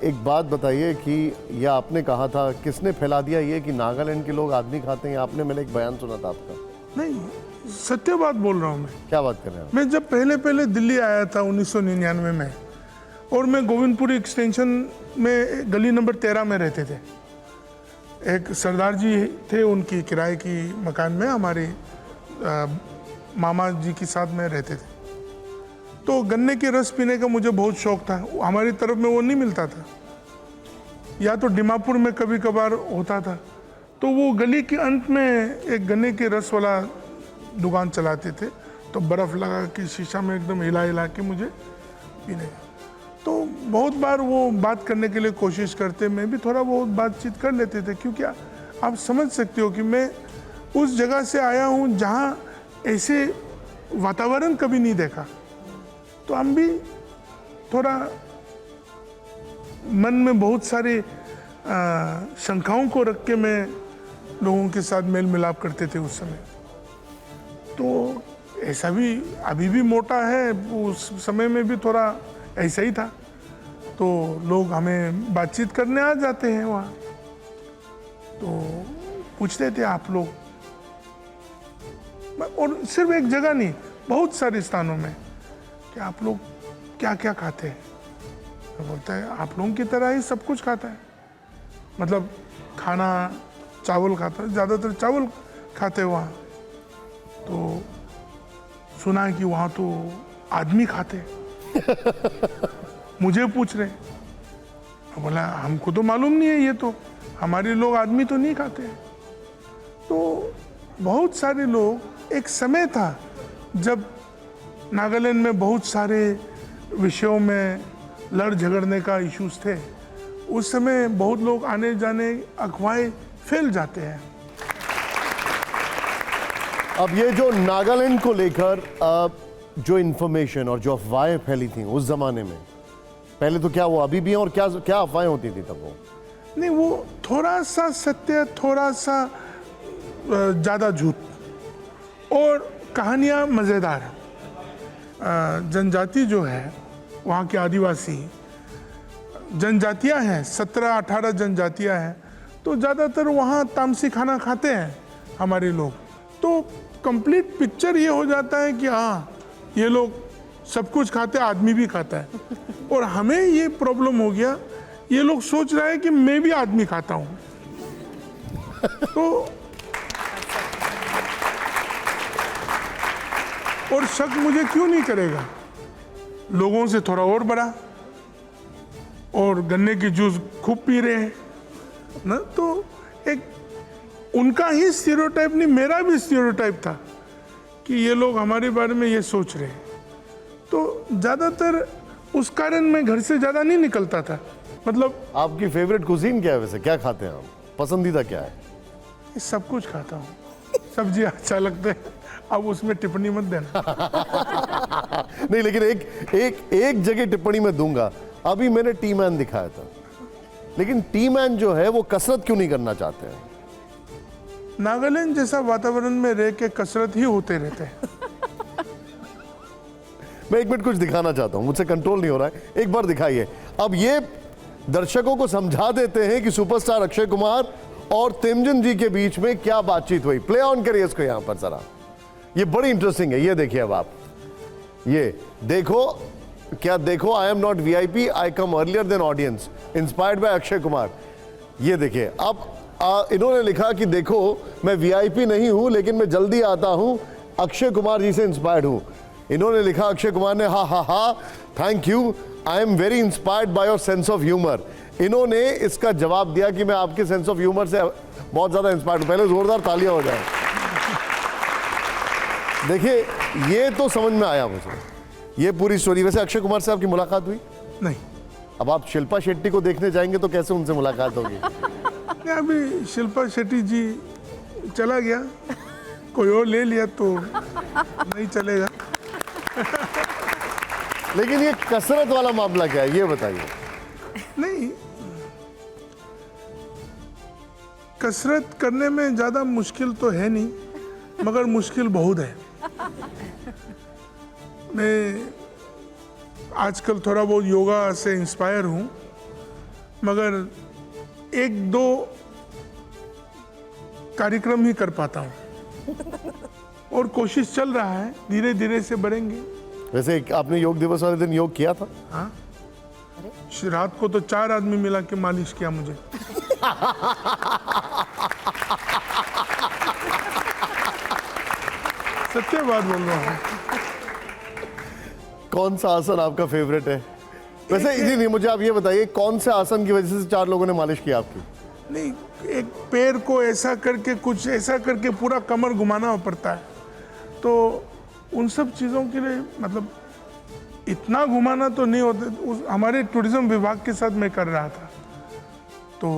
एक बात बताइए कि यह आपने कहा था, किसने फैला दिया ये कि नागालैंड के लोग आदमी खाते हैं? आपने, मैंने एक बयान सुना था आपका। नहीं, सत्य बात बोल रहा हूँ मैं। क्या बात कर रहे हैं? मैं जब पहले दिल्ली आया था 1999 में, और मैं गोविंदपुरी एक्सटेंशन में गली नंबर 13 में रहते थे। एक सरदार जी थे, उनकी किराए की मकान में हमारे मामा जी के साथ में रहते थे। तो गन्ने के रस पीने का मुझे बहुत शौक था। हमारी तरफ में वो नहीं मिलता था, या तो डिमापुर में कभी कभार होता था। तो वो गली के अंत में एक गन्ने के रस वाला दुकान चलाते थे, तो बर्फ़ लगा के शीशा में एकदम हिला के मुझे पीने का। तो बहुत बार वो बात करने के लिए कोशिश करते, मैं भी थोड़ा बहुत बातचीत कर लेते थे, क्योंकि आप समझ सकते हो कि मैं उस जगह से आया हूँ जहाँ ऐसे वातावरण कभी नहीं देखा। तो हम भी थोड़ा मन में बहुत सारे शंकाओं को रख के मैं लोगों के साथ मेल मिलाप करते थे उस समय। तो ऐसा भी अभी भी मोटा है, उस समय में भी थोड़ा ऐसा ही था। तो लोग हमें बातचीत करने आ जाते हैं वहाँ, तो पूछते थे आप लोग, और सिर्फ एक जगह नहीं, बहुत सारे स्थानों में, कि आप लोग क्या क्या खाते हैं? तो बोलता है आप लोगों की तरह ही सब कुछ खाता है, मतलब खाना चावल खाता है, ज़्यादातर चावल खाते हैं वहाँ। तो सुना है कि वहाँ तो आदमी खाते हैं। मुझे पूछ रहे, बोला हमको तो मालूम नहीं है, ये तो हमारे लोग आदमी तो नहीं खाते। तो बहुत सारे लोग, एक समय था जब नागालैंड में बहुत सारे विषयों में लड़ झगड़ने का इश्यूज थे। उस समय बहुत लोग आने जाने, अफवाहें फैल जाते हैं। अब ये जो नागालैंड को लेकर जो इन्फॉर्मेशन और जो अफवाहें फैली थी उस जमाने में, पहले तो क्या वो अभी भी हैं, और क्या क्या अफवाहें होती थी तब? वो नहीं, वो थोड़ा सा सत्य, थोड़ा सा ज़्यादा झूठ, और कहानियाँ मज़ेदार। जनजाति जो है वहाँ के आदिवासी जनजातियाँ हैं, 17-18 जनजातियाँ हैं, तो ज़्यादातर वहाँ तामसी खाना खाते हैं हमारे लोग। तो कंप्लीट पिक्चर ये हो जाता है कि हाँ, ये लोग सब कुछ खाते हैं, आदमी भी खाता है। और हमें ये प्रॉब्लम हो गया, ये लोग सोच रहे हैं कि मैं भी आदमी खाता हूँ। तो और शक मुझे क्यों नहीं करेगा, लोगों से थोड़ा और बड़ा, और गन्ने की जूस खूब पी रहे हैं ना। तो एक उनका ही स्टीरियोटाइप नहीं, मेरा भी स्टीरियोटाइप था कि ये लोग हमारे बारे में ये सोच रहे हैं। तो ज़्यादातर उस कारण मैं घर से ज़्यादा नहीं निकलता था। मतलब आपकी फेवरेट कुजीन क्या है वैसे? क्या खाते हैं आप? पसंदीदा क्या है? सब कुछ खाता हूँ, सब्जी अच्छा लगता है, अब उसमें टिप्पणी मत देना। नहीं, लेकिन एक जगह टिप्पणी में दूंगा। अभी मैंने टी मैन दिखाया था, लेकिन टी मैन जो है वो कसरत क्यों नहीं करना चाहते हैं? नागालैंड जैसा वातावरण में रह के कसरत ही होते रहते हैं। मैं एक मिनट कुछ दिखाना चाहता हूं, मुझसे कंट्रोल नहीं हो रहा है, एक बार दिखाइए। अब ये दर्शकों को समझा देते हैं कि सुपरस्टार अक्षय कुमार और तेमजन जी के बीच में क्या बातचीत हुई। प्ले ऑन करिए इसको यहां पर जरा, ये बड़ी इंटरेस्टिंग है। ये देखिए, अब आप ये देखो, क्या देखो, I am not VIP, I come earlier than audience, inspired by Akshay Kumar. ये देखिए, अब इन्होंने लिखा कि देखो मैं वीआईपी नहीं हूं, लेकिन मैं जल्दी आता हूं, अक्षय कुमार जी से इंस्पायर्ड हूं। इन्होंने लिखा, अक्षय कुमार ने, हा हा हा, thank you, I am very inspired by your sense of humour. इन्होंने इसका जवाब दिया कि मैं आपके सेंस ऑफ ह्यूमर से बहुत ज्यादा इंस्पायर्ड हूं। पहले जोरदार तालियां हो जाए। देखिए, ये तो समझ में आया मुझे, ये पूरी स्टोरी। वैसे अक्षय कुमार से आपकी मुलाकात हुई? नहीं। अब आप शिल्पा शेट्टी को देखने जाएंगे तो कैसे उनसे मुलाकात होगी? अभी शिल्पा शेट्टी जी चला गया, कोई और ले लिया तो नहीं चलेगा। लेकिन ये कसरत वाला मामला क्या है, ये बताइए। नहीं, कसरत करने में ज़्यादा मुश्किल तो है नहीं, मगर मुश्किल बहुत है। मैं आजकल थोड़ा बहुत योगा से इंस्पायर हूँ, मगर एक दो कार्यक्रम ही कर पाता हूँ और कोशिश चल रहा है, धीरे धीरे से बढ़ेंगे। वैसे आपने योग दिवस वाले दिन योग किया था? हाँ, रात को तो 4 आदमी मिला के मालिश किया मुझे। सत्य बात बोल रहा हूँ। कौन सा आसन आपका फेवरेट है? वैसे नहीं, मुझे आप ये बताइए, कौन से आसन की वजह से 4 लोगों ने मालिश की आपकी? नहीं, एक पैर को ऐसा करके, कुछ ऐसा करके पूरा कमर घुमाना पड़ता है, तो उन सब चीज़ों के लिए मतलब इतना घुमाना तो नहीं होता। हमारे टूरिज्म विभाग के साथ मैं कर रहा था, तो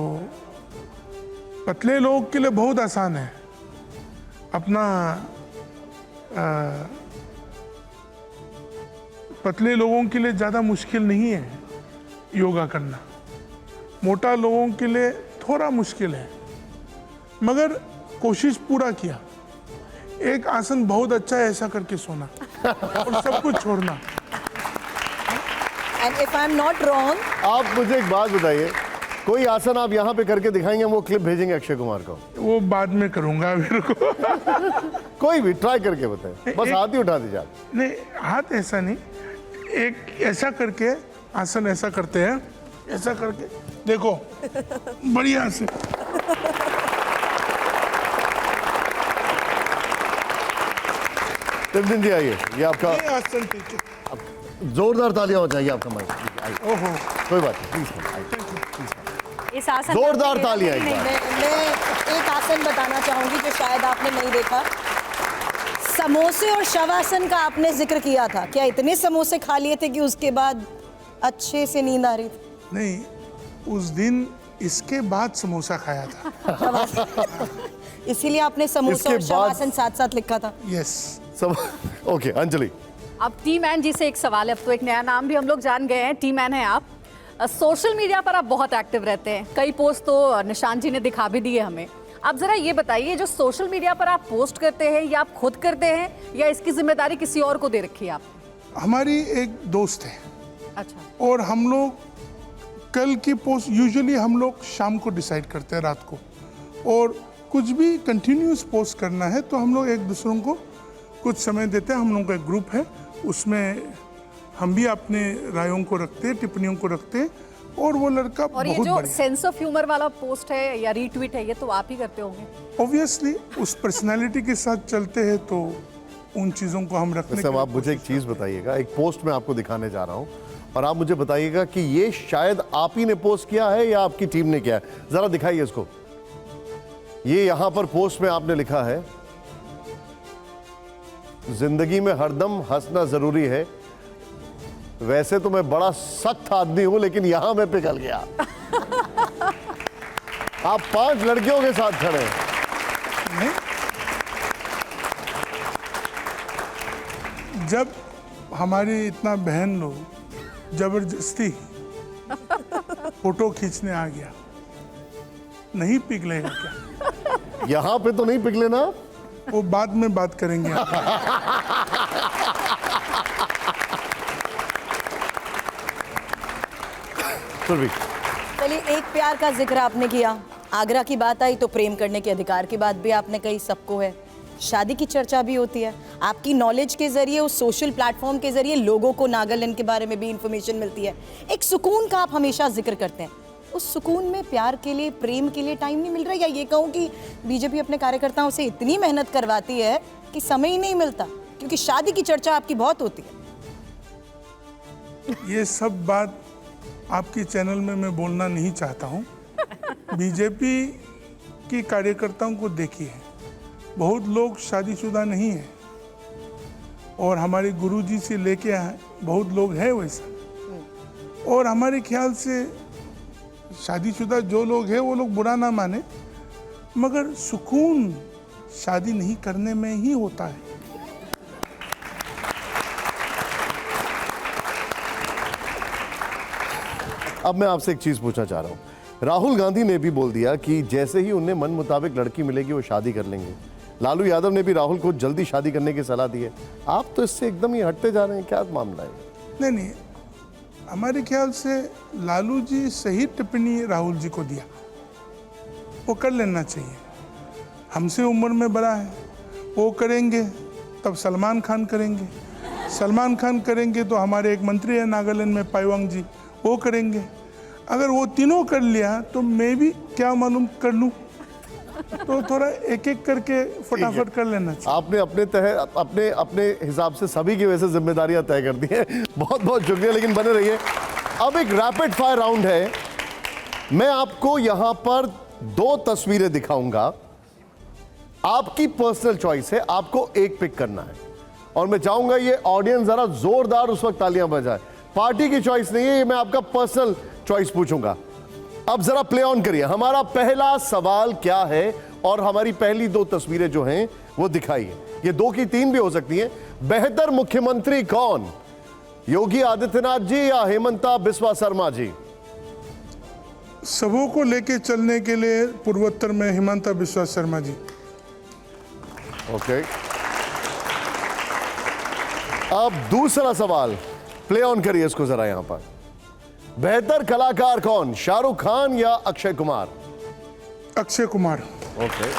पतले लोगों के लिए बहुत आसान है। अपना पतले लोगों के लिए ज़्यादा मुश्किल नहीं है योगा करना, मोटा लोगों के लिए थोड़ा मुश्किल है, मगर कोशिश पूरा किया। एक आसन बहुत अच्छा है, ऐसा करके सोना और सब कुछ छोड़ना। And if I am not wrong, आप मुझे एक बात बताइए, कोई आसन आप यहाँ पे करके दिखाएंगे, हम वो क्लिप भेजेंगे अक्षय कुमार को। वो बाद में करूंगा मेरे को। कोई भी ट्राई करके बताए, बस हाथ ही उठा दीजिए आप। नहीं, हाथ ऐसा नहीं, एक ऐसा करके आसन ऐसा करते हैं, ऐसा करके देखो, बढ़िया से। टिमटिम जी आइए, ये आपका ये आसन ठीक है। जोरदार तालियां हो जाएगी आपका माइक। आइए, ओहो, कोई बात नहीं, प्लीज आइए। इस आसन जोरदार का तालियां एक बार। मैं एक आसन बताना चाहूंगी जो शायद आपने नहीं देखा। समोसे और शवासन का आपने जिक्र किया था, क्या इतने समोसे खा लिए थे कि उसके बाद अच्छे से नींद आ रही थी? नहीं, उस दिन इसके बाद समोसा खाया था। इसीलिए आपने समोसा इसके और बाद- शवासन साथ साथ लिखा था। यस। सब ओके। अंजलि, अब टी मैन जी से एक सवाल है, अब तो एक नया नाम भी हम लोग जान गए हैं, टी मैन है आप। सोशल मीडिया पर आप बहुत एक्टिव रहते हैं, कई पोस्ट तो निशांत जी ने दिखा भी दिए हमें। आप जरा ये बताइए, जो सोशल मीडिया पर आप पोस्ट करते हैं, या आप खुद करते हैं, या इसकी जिम्मेदारी किसी और को दे रखी है आप? हमारी एक दोस्त है, अच्छा, और हम लोग कल की पोस्ट यूजुअली हम लोग शाम को डिसाइड करते हैं, रात को, और कुछ भी कंटिन्यूस पोस्ट करना है तो हम लोग एक दूसरों को कुछ समय देते हैं। हम लोगों का एक ग्रुप है, उसमें हम भी अपने रायों को रखते हैं, टिप्पणियों को रखते हैं, और वो लड़का और ये बहुत जो बढ़िया। सेंस ऑफ ह्यूमर वाला पोस्ट है या रीट्वीट है, ये तो आप ही करते होंगे? ऑब्वियसली उस पर्सनालिटी के साथ चलते हैं तो उन चीज़ों को हम रखने वैसे अब की आप मुझे एक चीज बताइएगा, एक पोस्ट मैं आपको दिखाने जा रहा हूं, और आप मुझे बताइएगा कि ये शायद आप ही ने पोस्ट किया है या आपकी टीम ने किया है। जरा दिखाइए इसको। ये यहां पर पोस्ट में आपने लिखा है, जिंदगी में हरदम हंसना जरूरी है, वैसे तो मैं बड़ा सख्त आदमी हूं, लेकिन यहां मैं पिघल गया। आप 5 लड़कियों के साथ खड़े हैं। नहीं? जब हमारी इतना बहन लोग जबरदस्ती फोटो खींचने आ गया, नहीं पिघलेगा क्या? यहां पे तो नहीं पिघले ना आप? वो बाद में बात करेंगे। सुरभि, चलिए, एक प्यार का जिक्र आपने किया, आगरा की बात आई तो प्रेम करने के अधिकार की बात भी आपने कही, सबको है। शादी की चर्चा भी होती है, आपकी नॉलेज के जरिए, उस सोशल प्लेटफॉर्म के जरिए लोगों को नागालैंड के बारे में भी इंफॉर्मेशन मिलती है। एक सुकून का आप हमेशा जिक्र करते हैं, उस सुकून में प्यार के लिए, प्रेम के लिए टाइम नहीं मिल रहा, या ये कहूँ कि बीजेपी अपने कार्यकर्ताओं से इतनी मेहनत करवाती है कि समय ही नहीं मिलता, क्योंकि शादी की चर्चा आपकी बहुत होती है। ये सब बात आपके चैनल में मैं बोलना नहीं चाहता हूँ। बीजेपी की कार्यकर्ताओं को देखिए, बहुत लोग शादीशुदा नहीं हैं, और हमारे गुरुजी से लेके आए बहुत लोग हैं वैसा। और हमारे ख्याल से शादीशुदा जो लोग हैं वो लोग बुरा ना माने, मगर सुकून शादी नहीं करने में ही होता है। अब मैं आपसे एक चीज पूछना चाह रहा हूं। राहुल गांधी ने भी बोल दिया कि जैसे ही उन्हें मन मुताबिक लड़की मिलेगी वो शादी कर लेंगे। लालू यादव ने भी राहुल को जल्दी शादी करने की सलाह दी है। आप तो इससे एकदम ही हटते जा रहे हैं, क्या मामला है? नहीं, हमारे ख्याल से लालू जी सही टिप्पणी राहुल जी को दिया, वो कर लेना चाहिए। हमसे उम्र में बड़ा है, वो करेंगे तब सलमान खान करेंगे, सलमान खान करेंगे तो हमारे एक मंत्री है नागालैंड में पाइवांग जी, वो करेंगे। अगर वो तीनों कर लिया तो मैं भी क्या मालूम कर लूं, तो थोड़ा एक एक करके फटाफट कर लेना चाहिए। आपने अपने हिसाब से सभी की वजह से जिम्मेदारियां तय कर दी हैं। बहुत बहुत शुक्रिया, लेकिन बने रहिए। अब एक रैपिड फायर राउंड है। मैं आपको यहां पर 2 तस्वीरें दिखाऊंगा, आपकी पर्सनल चॉइस है, आपको एक पिक करना है और मैं चाहूंगा ये ऑडियंस जरा जोरदार उस वक्त तालियां बजाए। पार्टी की चॉइस नहीं है, ये मैं आपका पर्सनल चॉइस पूछूंगा। अब जरा प्ले ऑन करिए। हमारा पहला सवाल क्या है और हमारी पहली 2 तस्वीरें जो हैं वो दिखाइए। ये 2 की 3 भी हो सकती हैं। बेहतर मुख्यमंत्री कौन, योगी आदित्यनाथ जी या हेमंता बिस्वा शर्मा जी? सबों को लेके चलने के लिए पूर्वोत्तर में हेमंता बिस्वा शर्मा जी। ओके, अब दूसरा सवाल प्ले ऑन करिए इसको जरा। यहां पर बेहतर कलाकार कौन, शाहरुख खान या अक्षय कुमार? अक्षय कुमार। ओके,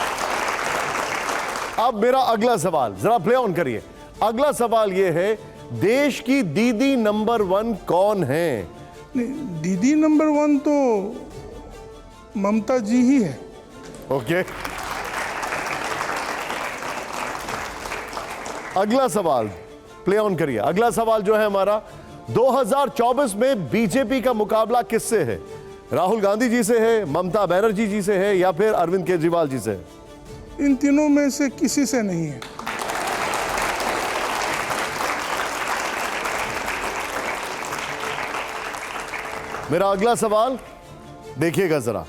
अब मेरा अगला सवाल जरा प्ले ऑन करिए। अगला सवाल यह है, देश की दीदी नंबर 1 कौन है? नहीं, दीदी नंबर 1 तो ममता जी ही है। ओके, अगला सवाल प्ले ऑन करिए। अगला सवाल जो है हमारा, 2024 में बीजेपी का मुकाबला किससे है? राहुल गांधी जी से है, ममता बनर्जी जी से है या फिर अरविंद केजरीवाल जी से है? इन तीनों में से किसी से नहीं है। मेरा अगला सवाल देखिएगा जरा,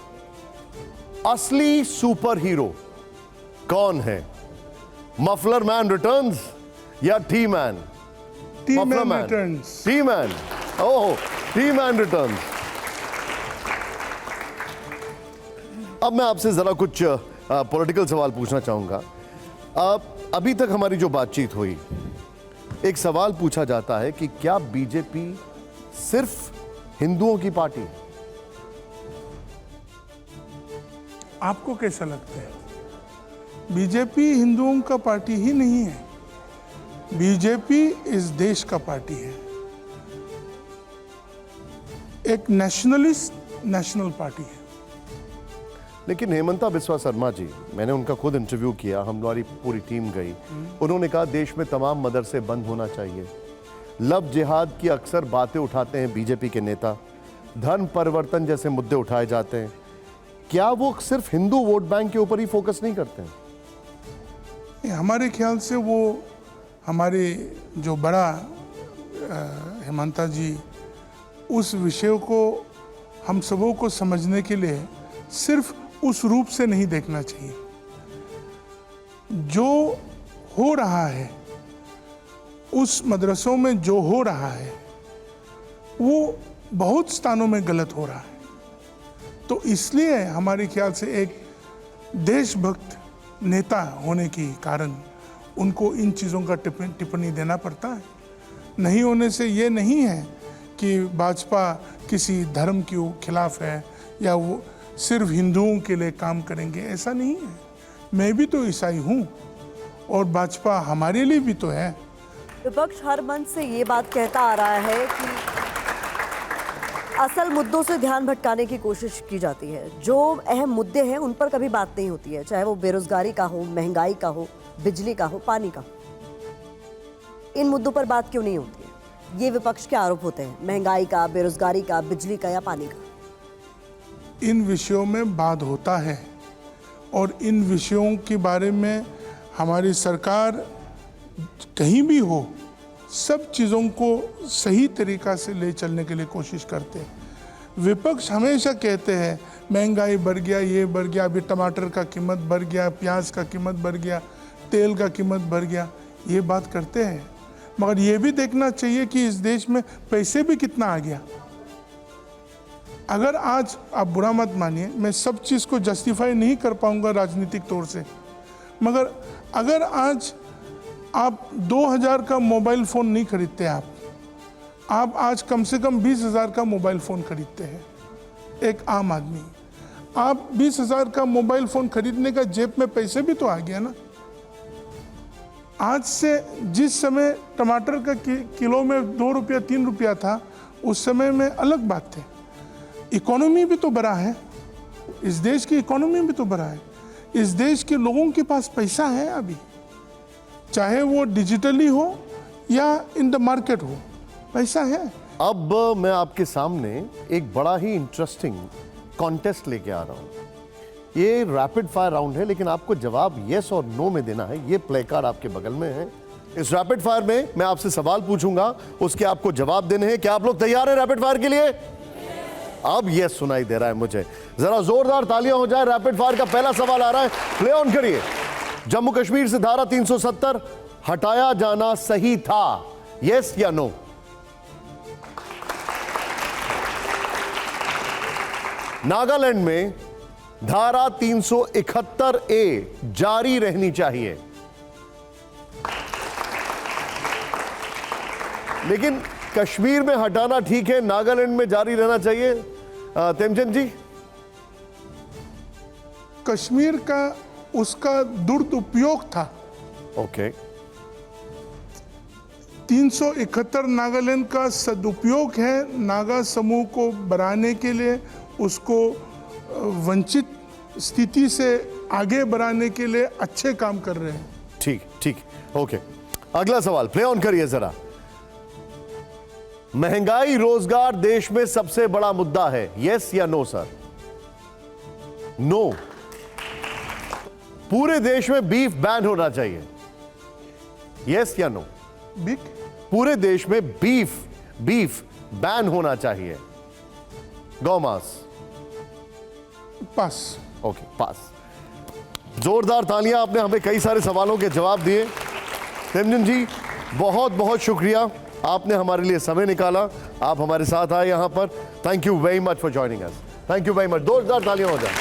असली सुपर हीरो कौन है? मफलर मैन रिटर्न्स या T man? T man returns. T man, oh, T man returns. अब मैं आपसे जरा कुछ पॉलिटिकल सवाल पूछना चाहूंगा। अभी तक हमारी जो बातचीत हुई, एक सवाल पूछा जाता है कि क्या बीजेपी सिर्फ हिंदुओं की पार्टी है? आपको कैसा लगता है? बीजेपी हिंदुओं का पार्टी ही नहीं है, बीजेपी इस देश का पार्टी है, एक नेशनलिस्ट नेशनल पार्टी है। लेकिन हेमंता बिस्वा शर्मा जी, मैंने उनका खुद इंटरव्यू किया, हमारी पूरी टीम गई, उन्होंने कहा देश में तमाम मदरसे बंद होना चाहिए। लव जिहाद की अक्सर बातें उठाते हैं बीजेपी के नेता, धर्म परिवर्तन जैसे मुद्दे उठाए जाते हैं। क्या वो सिर्फ हिंदू वोट बैंक के ऊपर ही फोकस नहीं करते हैं? हमारे ख्याल से वो हमारे जो बड़ा हेमंता जी, उस विषय को हम सबों को समझने के लिए सिर्फ उस रूप से नहीं देखना चाहिए। जो हो रहा है उस मदरसों में, जो हो रहा है वो बहुत स्थानों में गलत हो रहा है। तो इसलिए हमारे ख्याल से एक देशभक्त नेता होने के कारण उनको इन चीज़ों का टिप्पणी देना पड़ता है। नहीं होने से ये नहीं है कि भाजपा किसी धर्म के खिलाफ है या वो सिर्फ हिंदुओं के लिए काम करेंगे, ऐसा नहीं है। मैं भी तो ईसाई हूँ और भाजपा हमारे लिए भी तो है। विपक्ष हर मंच से ये बात कहता आ रहा है कि असल मुद्दों से ध्यान भटकाने की कोशिश की जाती है। जो अहम मुद्दे हैं उन पर कभी बात नहीं होती है, चाहे वो बेरोजगारी का हो, महंगाई का हो, बिजली का हो, पानी का हो। इन मुद्दों पर बात क्यों नहीं होती है? ये विपक्ष के आरोप होते हैं, महंगाई का, बेरोजगारी का, बिजली का या पानी का। इन विषयों में बात होता है और इन विषयों के बारे में हमारी सरकार कहीं भी हो सब चीज़ों को सही तरीक़ा से ले चलने के लिए कोशिश करते हैं। विपक्ष हमेशा कहते हैं महंगाई बढ़ गया, ये बढ़ गया, अभी टमाटर का कीमत बढ़ गया, प्याज का कीमत बढ़ गया, तेल का कीमत बढ़ गया, ये बात करते हैं। मगर ये भी देखना चाहिए कि इस देश में पैसे भी कितना आ गया। अगर आज आप बुरा मत मानिए, मैं सब चीज़ को जस्टिफाई नहीं कर पाऊंगा राजनीतिक तौर से, मगर अगर आज आप 2000 का मोबाइल फ़ोन नहीं खरीदते, आप आज कम से कम 20,000 का मोबाइल फ़ोन खरीदते हैं, एक आम आदमी। आप 20,000 का मोबाइल फ़ोन खरीदने का जेब में पैसे भी तो आ गया ना। आज से जिस समय टमाटर का किलो में 2 रुपया 3 रुपया था, उस समय में अलग बात थे। इकोनॉमी भी तो बढ़ा है, इस देश की इकोनॉमी भी तो बढ़ा है। इस देश के लोगों के पास पैसा है अभी, चाहे वो डिजिटली हो या इन द मार्केट हो, पैसा है। अब मैं आपके सामने एक बड़ा ही इंटरेस्टिंग कॉन्टेस्ट लेके आ रहा हूं। ये रैपिड फायर राउंड है, लेकिन आपको जवाब यस और नो में देना है। ये प्ले कार्ड आपके बगल में है। इस रैपिड फायर में मैं आपसे सवाल पूछूंगा, उसके आपको जवाब देने हैं। क्या आप लोग तैयार हैं रैपिड फायर के लिए? अब यस सुनाई दे रहा है मुझे। जरा जोरदार तालियां हो जाए। रैपिड फायर का पहला सवाल आ रहा है, प्ले ऑन करिए। जम्मू कश्मीर से धारा 370 हटाया जाना सही था, यस या नो? नागालैंड में धारा 371A जारी रहनी चाहिए, लेकिन कश्मीर में हटाना ठीक है, नागालैंड में जारी रहना चाहिए। तेमचंद जी? कश्मीर का उसका दुरुपयोग था। ओके। 371 नागालैंड का सदुपयोग है, नागा समूह को बढ़ाने के लिए, उसको वंचित स्थिति से आगे बढ़ाने के लिए अच्छे काम कर रहे हैं। ठीक ठीक, ओके। अगला सवाल प्ले ऑन करिए जरा। महंगाई रोजगार देश में सबसे बड़ा मुद्दा है, यस या नो सर? नो। पूरे देश में बीफ बैन होना चाहिए, यस या नो? बिग पूरे देश में बीफ बैन होना चाहिए, गौमांस। पास। ओके, पास। जोरदार तालियां, आपने हमें कई सारे सवालों के जवाब दिए। तेमचंद जी बहुत बहुत शुक्रिया, आपने हमारे लिए समय निकाला, आप हमारे साथ आए यहां पर। Thank you very much for joining us. Thank you very much. जोरदार तालियां हो जाए।